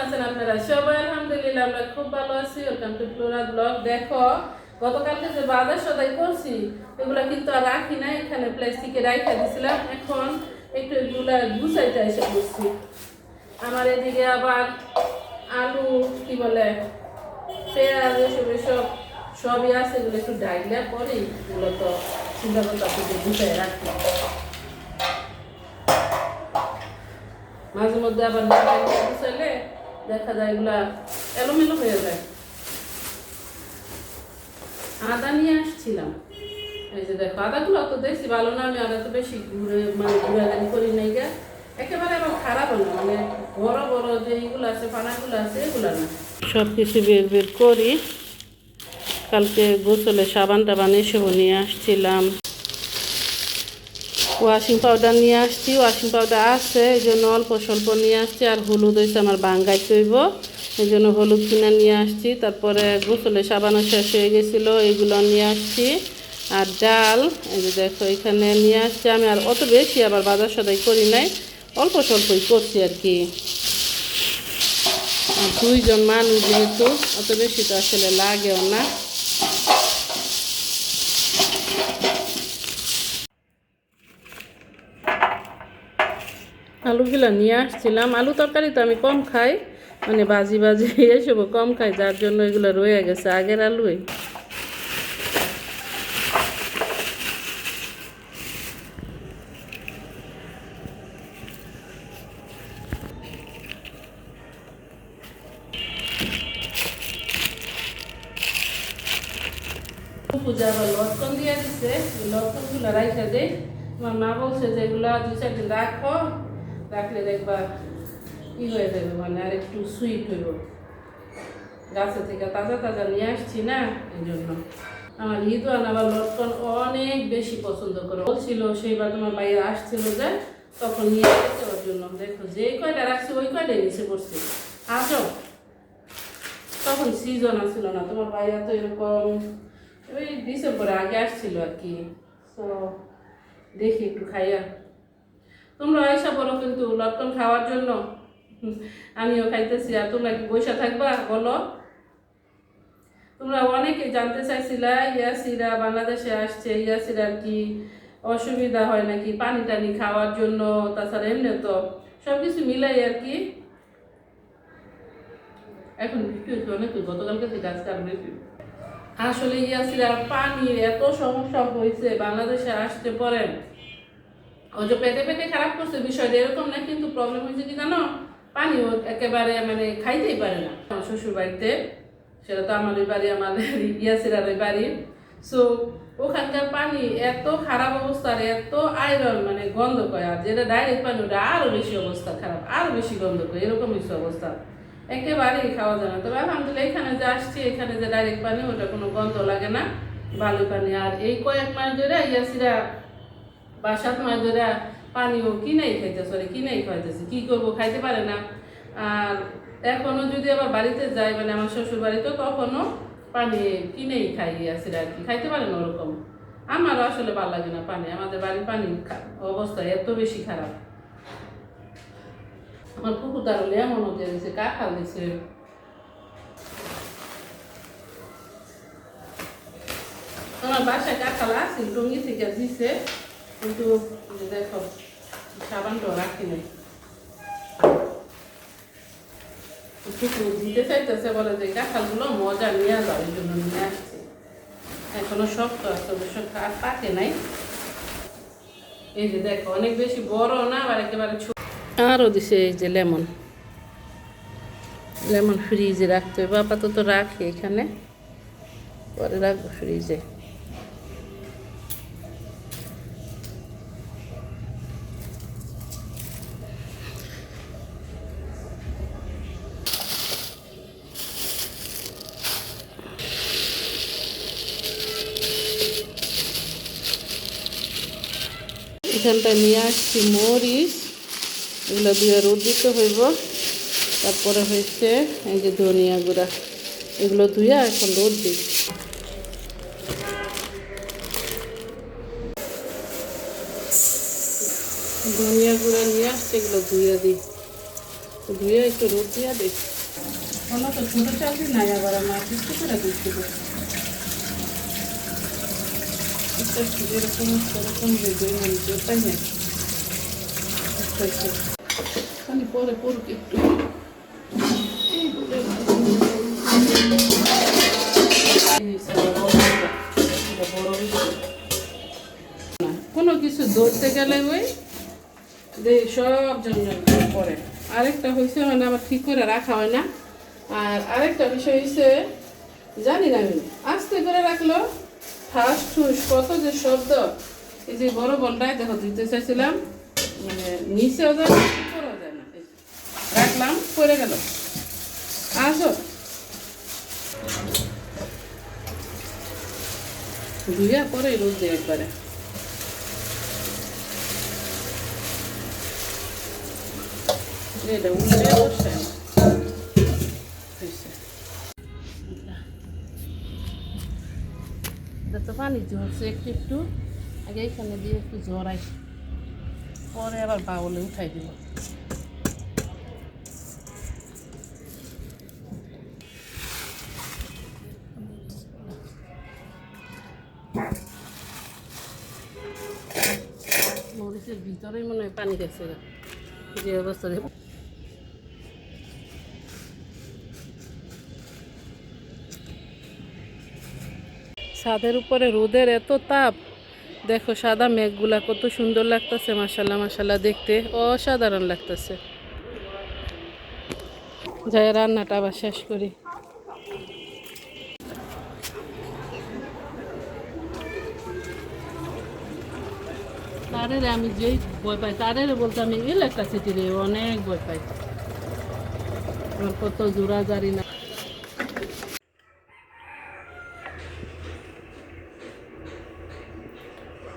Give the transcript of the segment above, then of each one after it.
আছেন আপনারা সবাই? আলহামদুলিল্লাহ আমরা খুব ভালো আছি। Welcome to Flora blog. দেখো গতকালকে যে বাজার সদাই করছি এগুলা কিন্তু আর রাখি না, এখানে প্লাস্টিকে রাখা দিয়েছিলাম। এখন একটু এগুলা গুছাইতে এসে বসছি। আমার এদিকে আবার আলু কি বলে পেঁয়াজ এসব এসব সবই আছে, এগুলো একটু ডাইলে পরে এগুলো তো চিন্তা করতে গুছাই রাখি। মাঝে মধ্যে আবার গুছাইলে দেখা যায় এগুলা এলোমেলো হয়ে যায়। আদা নিয়ে আসছিলাম, এই যে দেখো আদাগুলো তো দেখছি ভালো না, আমি আদা তো বেশি ঘুরাঘুরি করি নাই গা, একেবারে আবার খারাপ না, মানে বড় বড় যে এইগুলো আছে পানাগুলো আছে এগুলো না। সব কিছু বের বের করি। কালকে গোসলে সাবান টাবান এসবও নিয়ে আসছিলাম। ওয়াশিং পাউডার নিয়ে আসছি, ওয়াশিং পাউডার আছে এই জন্য অল্প স্বল্প নিয়ে আসছি। আর হলুদ হয়েছে আমার বাঙ্গাই তৈব, এই জন্য হলুদ কিনে নিয়ে আসছি। তারপরে গোসলে সাবানও শেষ হয়ে গেছিলো, এইগুলো নিয়ে আসছি। আর ডাল এই যে দেখো এখানে নিয়ে আসছি। আমি আর অত বেশি আবার বাজার সদাই করি নাই, অল্প স্বল্পই করছি আর কি। আর দুইজন মানুষ যেহেতু অত বেশি তো আসলে লাগেও না। আলুগুলা নিয়ে আসছিলাম। আলু তরকারি তো আমি কম খাই, মানে বাজি বাজি এসবও কম খাই, যার জন্য এগুলো রয়ে গেছে আগের আলুই। পূজা আবার লটকন দিয়ে দিচ্ছে, লটকনগুলো রাইখা দেয়। আমার মা বলছে যে এগুলো 2-4 দিন রাখো, রাখলে দেখবা ই হয়ে যাবে, মানে আর একটু সুইট হইব। গাছে থেকে তাজা তাজা নিয়ে আসছি না, এই জন্য। আমার ঈদওয়ান আবার লটকন অনেক বেশি পছন্দ করে, বলছিল সেইবার তোমার বাইরে আসছিল যে তখন নিয়ে আসতে ওর জন্য। দেখো যে কয়টা রাখছি ওই কয়টাই নিচে পড়ছে। আসো, তখন সিজন আসছিল না, তোমার বাইরে তো এরকম ওই ডিসেম্বরে আগে আসছিল আর কি। তো দেখি একটু খাইয়া, তোমরা এসে বলো কিন্তু লটকন খাওয়ার জন্য। আমিও খাইতেছি, আর তোমরা কি বসে থাকবা বলো? তোমরা অনেকে জানতে চাইছিলা ইয়াসিরা বাংলাদেশে আসছে, ইয়াসিরার কি অসুবিধা হয় নাকি পানি টানি খাওয়ার জন্য, তাছাড়া এমনি তো সব কিছু মিলাই আর কি। এখন অনেক গতকালকে থেকে আজকে আর বেশি। আসলে ইয়াসিরার পানির এত সমস্যা হয়েছে বাংলাদেশে আসতে পরে, ওই যে পেটে পেটে খারাপ করছে বিষয়টা এরকম না, কিন্তু প্রবলেম হয়েছে কি জানো, পানিও একেবারে মানে খাইতেই পারে না। আমার শ্বশুর বাড়িতে, সেটা তো আমাদের বাড়ি, আমাদের ইয়াসিরার বাড়ি। সো ওখানকার পানি এত খারাপ অবস্থা, আর এত আয়রন, মানে গন্ধ করে। আর যেটা ডাইরেক্ট পানি ওটা আরো বেশি অবস্থা খারাপ, আরো বেশি গন্ধ করে, এরকম কিছু অবস্থা, একেবারেই খাওয়া যায় না। তবে আলহামদুলিল্লাহ এখানে যে আসছি, এখানে যে ডাইরেক্ট পানি, ওটা কোনো গন্ধ লাগে না, ভালো পানি। আর এই কয়েক মাস ধরে ইয়াসিরা বা 7 মাস ধরে পানিও কিনেই কিনেই খাইতেছে। কি করবো, খাইতে পারে না। আর এখনো যদি আবার বাড়িতে যাই, মানে আমার শ্বশুর বাড়িতে, তখনও পানি কিনেই খাই ইয়াসিরা আর কি, খাইতে পারে না ওরকম। আমারও আসলে ভালো লাগে না পানি, আমাদের বাড়ির পানি অবস্থা এত বেশি খারাপ। আমার পুকুর তার লেমনও দিয়ে দিয়েছে, কাঁঠাল দিছে। আমার বাসায় কাঁঠাল আছে, টঙ্গি থেকে দিছে, কিন্তু দেখো সাবানটাও রাখি নাই। দিতে চাইতেছে, বলে যে কাঁঠালগুলো মজা নিয়ে যাও, এই জন্য নিয়ে আসছে। এখনো শক্ত আছে, অবশ্য পাকে নাই। এই যে দেখো অনেক বেশি বড় না, আবার একেবারে ছোট। আরও দিছে এই যে লেমন, লেমন ফ্রিজে রাখতে হবে, আপাতত রাখি এখানে, পরে রাখবো ফ্রিজে। এখানটায় নিয়ে আসছি মরিচ, এগুলো দিয়ে রোদ দিতে হইব। তারপরে হয়েছে এই যে ধনিয়া গুঁড়া, এগুলো ধুইয়া এখন রোদ দিই। ধনিয়া গুঁড়া নিয়ে আসছে, এগুলো ধুইয়া দিই, ধুয়ে একটু রোদ দিয়া দিই। কোনো তো ছোটো চাকরি নাই, আবার আমার কিছু করে দিচ্ছি যেরকম সেরকম বেঁধে মানতে তাই না। খালি পরে পড়ুক একটু। কোনো কিছু ধরতে গেলে ওই সব জঞ্জল পরে। আরেকটা হয়েছে মানে আবার ঠিক করে রাখা হয় না। আর আরেকটা বিষয় হয়েছে জানি না আমি আস্তে করে রাখলো ঠাস ঠুস কত যে শব্দ। এই যে বড় বলটাই দেখো দিতে চাইছিলাম, মানে নিচেও যায় না উপরেও যায় না, রাখলাম পড়ে গেল। আসো ধুইয়া পরে রোদ দিয়ে একবারে। এটা উল্টে বসে তো পানি ঝরছে একটু একটু, আগে এখানে দিয়ে একটু ঝরাই, পরে আবার বাউলে উঠাই দিব। মরিচের ভিতরেই মনে হয় পানি গেছে যে অবস্থা। ছাদের উপরে রোদের এত তাপ, দেখো সাদা মেঘগুলা কত সুন্দর লাগতেছে, মাশাল্লাহ মাশাল্লাহ, দেখতে অসাধারণ লাগতেছে। যাই রান্নাটা আবার শেষ করি। তারের আমি যেই ভয় পাই, তারের বলতে আমি ইলেকট্রিসিটি রে অনেক ভয় পাই, আমার কত জোড়া জারি না।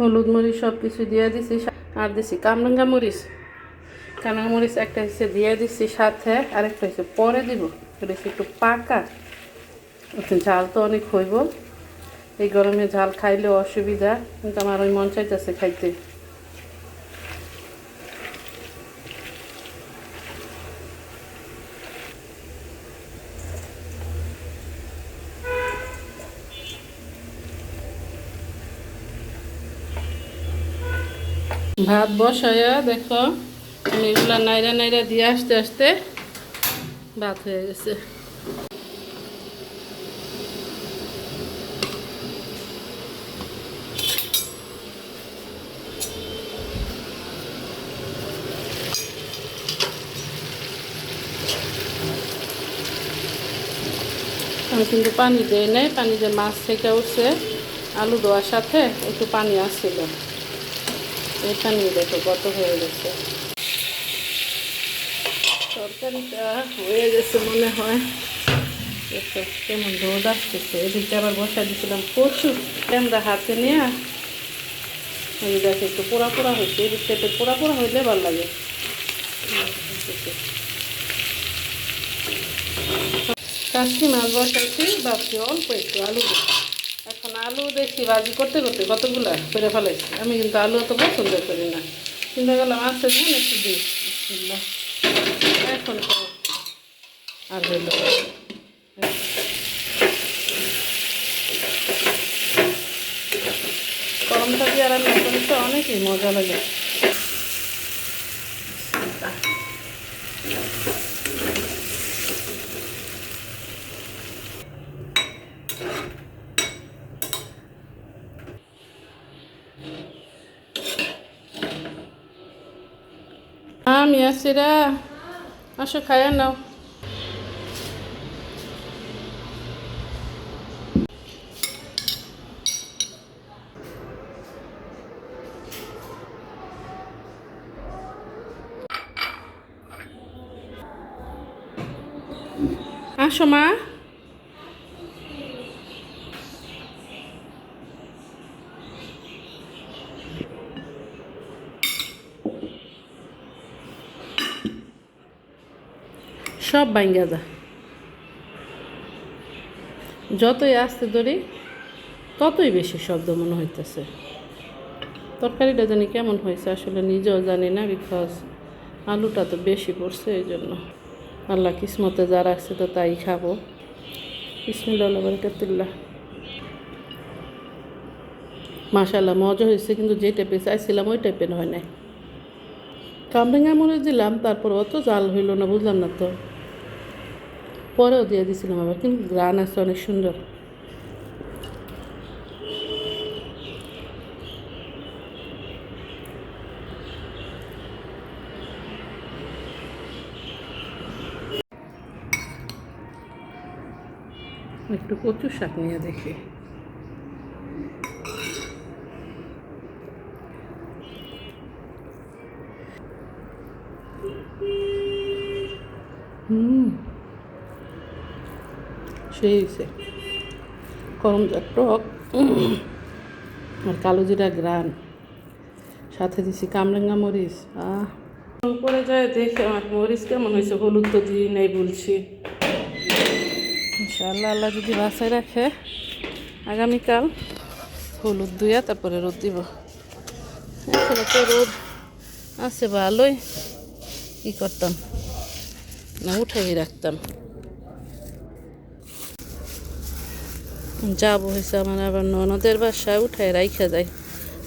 হলুদ মরিচ সব কিছু দিয়ে দিছি, আর দিছি কামরাঙ্গা মরিচ। কামরাঙ্গা মরিচ একটা হচ্ছে দিয়ে দিচ্ছি সাথে, আরেকটা হচ্ছে পরে দিব। এটা একটু পাকা, ঝাল তো অনেক হইব, এই গরমে ঝাল খাইলেও অসুবিধা, কিন্তু আমার ওই মন চাইতেছে খাইতে। ভাত বসায়া দেখো আমি এগুলা নাইরা নাইরা দিয়ে আসতে আসতে ভাত হয়ে গেছে। আমি কিন্তু পানি দিই নাই, পানি দিয়ে মাছ থেকে উঠছে, আলু দেওয়ার সাথে একটু পানি আসছিল, এই পানি দেখো কত হয়ে গেছে। তরকারিটা হয়ে গেছে মনে হয়, দেখো কেমন রোদ আসতেছে। এদিকে আবার বসা দিয়েছিলাম প্রচুর, ক্যামেরা হাতে নিয়ে দেখো একটু পোড়া পোড়া হয়েছে, এদিকটা একটু পোড়া পোড়া হইলে ভালো লাগে। কাশি মাছ বসাইছি, ভাবছি অল্প একটু আলু, এখন আলু দেখি ভাজি করতে করতে কতগুলো করে ফেলাইছি। আমি কিন্তু আলু অত পছন্দ করি না, চিন্তা করলাম আছে ধান একটু দিই, এখন তো আর হইল। গরমটা দিয়ে রান্না করতে অনেকই মজা লাগে। আমি আছি রা, আসো খাইয়া নাও। আসো মা। সব ভাঙ্গা যা, যতই আসতে ধরি ততই বেশি শব্দ মনে হইতেছে। তরকারিটা জানি কেমন হয়েছে আসলে নিজেও জানি না, বিকজ আলুটা তো বেশি পড়ছে এই জন্য। আল্লাহ কিসমতে যা রাখছে তো তাই খাবো। বিসমিল্লাহ বারাকাতুল্লাহ। মাশাআল্লাহ মজা হয়েছে, কিন্তু যে টাইপের চাইছিলাম ওই টাইপের হয় নাই। কামরাঙ্গা মরিচ দিলাম, তারপর অত জাল হইল না, বুঝলাম না তো, পরেও দিয়ে দিছিলাম আবার, কিন্তু গ্রান আছে অনেক সুন্দর। একটু কচু শাক নিয়ে দেখি। সেই হয়েছে, করমজার টক আর কালো জিরা গ্রান, সাথে দিছি কামরাঙ্গা মরিচ। উপরে যায় দেখে আমার মরিচ কেমন হয়েছে, হলুদ তো দিই নাই বলছি। ইনশাআল্লাহ আল্লাহ যদি বাসায় রাখে আগামীকাল হলুদ ধুইয়া তারপরে রোদ দিব। এখনো তো রোদ আছে ভালোই, কী করতাম না, উঠাই রাখতাম। যাবো হয়েছে আমার আবার ননদের বাসায়, উঠায় রাইখা যায়,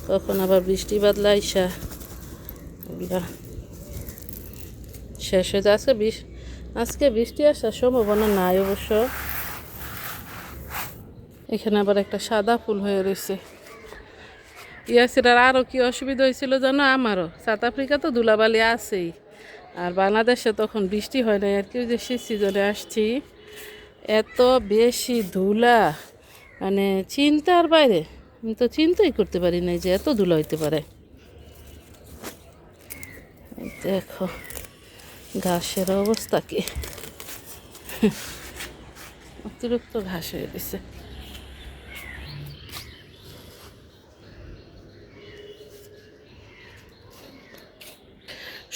তখন আবার বৃষ্টি বাদলা আইসা ওগুলা শেষ হয়ে যায়। আজকে বৃষ্টি আসার সম্ভাবনা নাই অবশ্য। এখানে আবার একটা সাদা ফুল হয়ে রয়েছে। ইয়াসিরার আরও কি অসুবিধা হয়েছিল জানো, আমারও। সাউথ আফ্রিকা তো ধুলাবালি আছেই, আর বাংলাদেশে তখন বৃষ্টি হয় না আর কি, যে শীত সিজনে আসছি, এত বেশি ধুলা, মানে চিন্তার বাইরে। আমি তো চিন্তাই করতে পারি নাই যে এত ধুলা হইতে পারে। দেখো ঘাসের অবস্থা কি, অতিরিক্ত ঘাস হয়ে গেছে।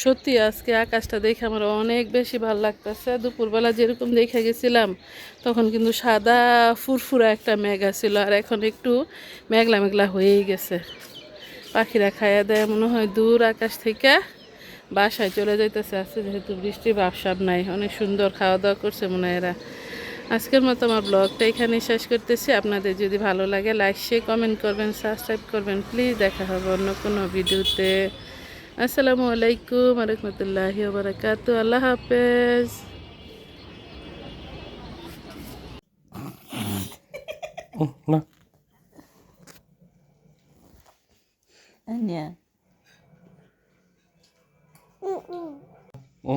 সত্যি আজকে আকাশটা দেখে আমার অনেক বেশি ভালো লাগতেছে। দুপুরবেলা যেরকম দেখে গেছিলাম তখন কিন্তু সাদা ফুরফুরা একটা মেঘ ছিল, আর এখন একটু মেঘলা মেঘলা হয়েই গেছে। পাখিরা খাইয়া দেয় মনে হয় দূর আকাশ থেকে, বাসায় চলে যাইতেছে আজকে, যেহেতু বৃষ্টির ভাবসাব নাই। অনেক সুন্দর খাওয়া দাওয়া করছে মনে হয় এরা। আজকের মতো আমার ব্লগটা এখানেই শেষ করতেছি। আপনাদের যদি ভালো লাগে লাইক শেয়ার কমেন্ট করবেন, সাবস্ক্রাইব করবেন প্লিজ। দেখা হবে অন্য কোনো ভিডিওতে। আসসালামু আলাইকুম ওয়া রাহমাতুল্লাহি ওয়া বারাকাতুহু। আল্লাহ হাফেজ। না Anya. ও